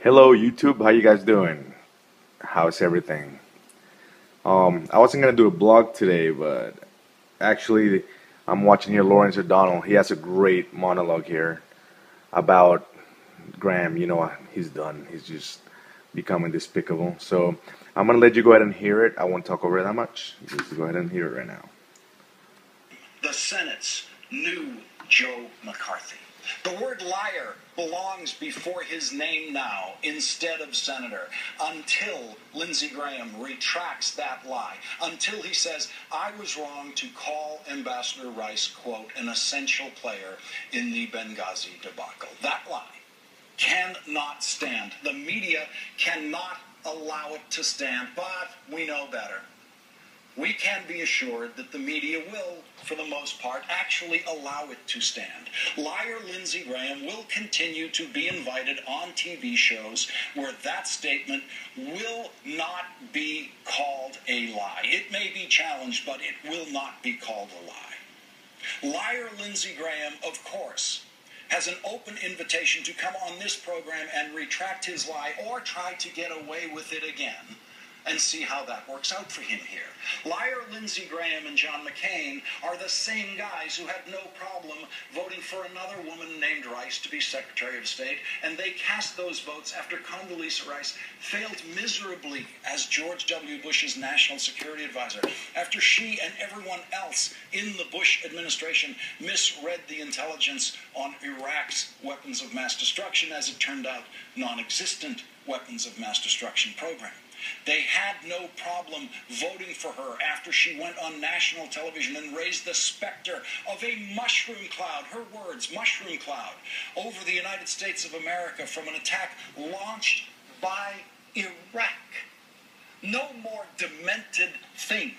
Hello YouTube, how you guys doing? How's everything? I wasn't gonna do a blog today, but actually I'm watching here Lawrence O'Donnell. He has a great monologue here about Graham. You know what he's done. He's just becoming despicable. So I'm gonna let you go ahead and hear it. I won't talk over it that much. Just go ahead and hear it right now. The Senate's new Joe McCarthy. The word liar belongs before his name now instead of senator until Lindsey Graham retracts that lie, until he says, I was wrong to call Ambassador Rice, quote, an essential player in the Benghazi debacle. That lie cannot stand. The media cannot allow it to stand, but we know better. We can be assured that the media will, for the most part, actually allow it to stand. Liar Lindsey Graham will continue to be invited on TV shows where that statement will not be called a lie. It may be challenged, but it will not be called a lie. Liar Lindsey Graham, of course, has an open invitation to come on this program and retract his lie or try to get away with it again, and see how that works out for him here. Liar Lindsey Graham and John McCain are the same guys who had no problem voting for another woman named Rice to be Secretary of State, and they cast those votes after Condoleezza Rice failed miserably as George W. Bush's national security advisor, after she and everyone else in the Bush administration misread the intelligence on Iraq's weapons of mass destruction, as it turned out, non-existent weapons of mass destruction program. They had no problem voting for her after she went on national television and raised the specter of a mushroom cloud, her words, mushroom cloud, over the United States of America from an attack launched by Iraq. No more demented thing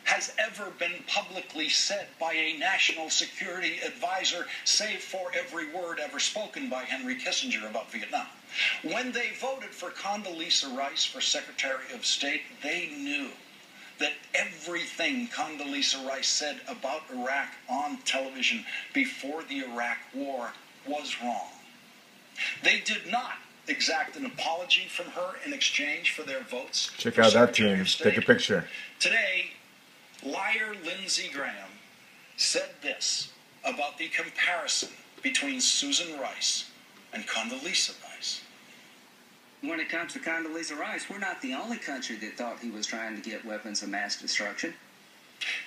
has ever been publicly said by a national security advisor, save for every word ever spoken by Henry Kissinger about Vietnam. When they voted for Condoleezza Rice for Secretary of State, they knew that everything Condoleezza Rice said about Iraq on television before the Iraq War was wrong. They did not exact an apology from her in exchange for their votes. Check out that team. Take a picture. Today, liar Lindsey Graham said this about the comparison between Susan Rice and Condoleezza Rice. When it comes to Condoleezza Rice, we're not the only country that thought he was trying to get weapons of mass destruction.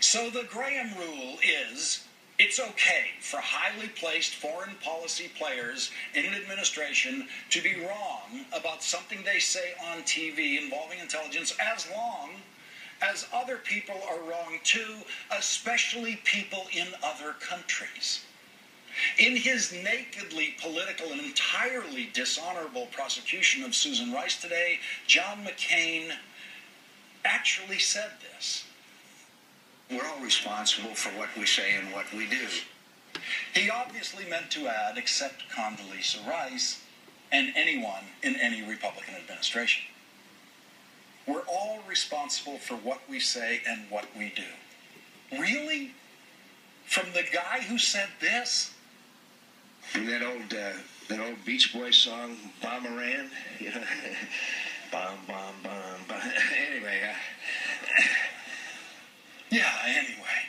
So the Graham rule is, it's okay for highly placed foreign policy players in an administration to be wrong about something they say on TV involving intelligence, as long as other people are wrong too, especially people in other countries. In his nakedly political and entirely dishonorable prosecution of Susan Rice today, John McCain actually said this. We're all responsible for what we say and what we do. He obviously meant to add, except Condoleezza Rice and anyone in any Republican administration. We're all responsible for what we say and what we do. Really? From the guy who said this? And that old Beach Boys song, Bomberan, you know, bomb, bomb, bomb, bomb. Anyway, Anyway,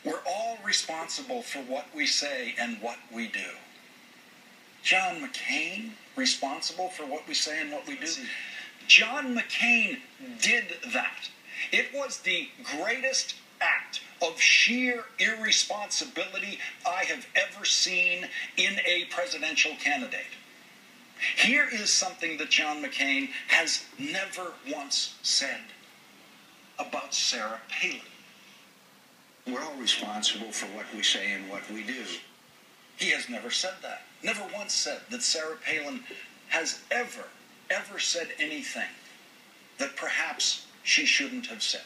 we're all responsible for what we say and what we do. John McCain responsible for what we say and what we do? John McCain did that. It was the greatest act of sheer irresponsibility I have ever seen in a presidential candidate. Here is something that John McCain has never once said about Sarah Palin. we're all responsible for what we say and what we do. He has never said that. Never once said that Sarah Palin has ever said anything that perhaps she shouldn't have said.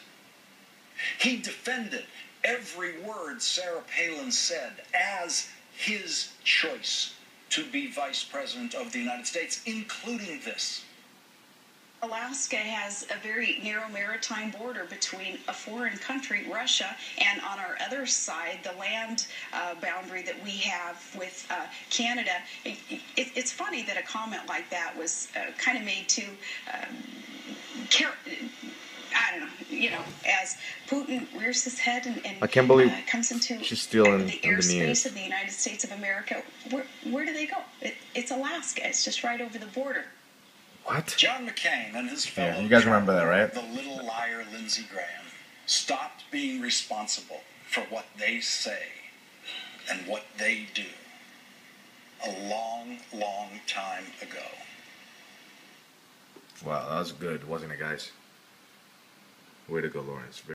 He defended every word Sarah Palin said as his choice to be Vice President of the United States, including this. Alaska has a very narrow maritime border between a foreign country, Russia, and on our other side, the land boundary that we have with Canada. It's funny that a comment like that was kind of made to I don't know, as Putin rears his head and I can't believe comes into she's still in the the airspace news. of the United States of America. Where do they go? It's Alaska. It's just right over the border. What? John McCain and his fellow Yeah, you guys remember that, right? the little liar Lindsey Graham stopped being responsible for what they say and what they do a long, long time ago. Wow, that was good, wasn't it, guys? Way to go, Lawrence.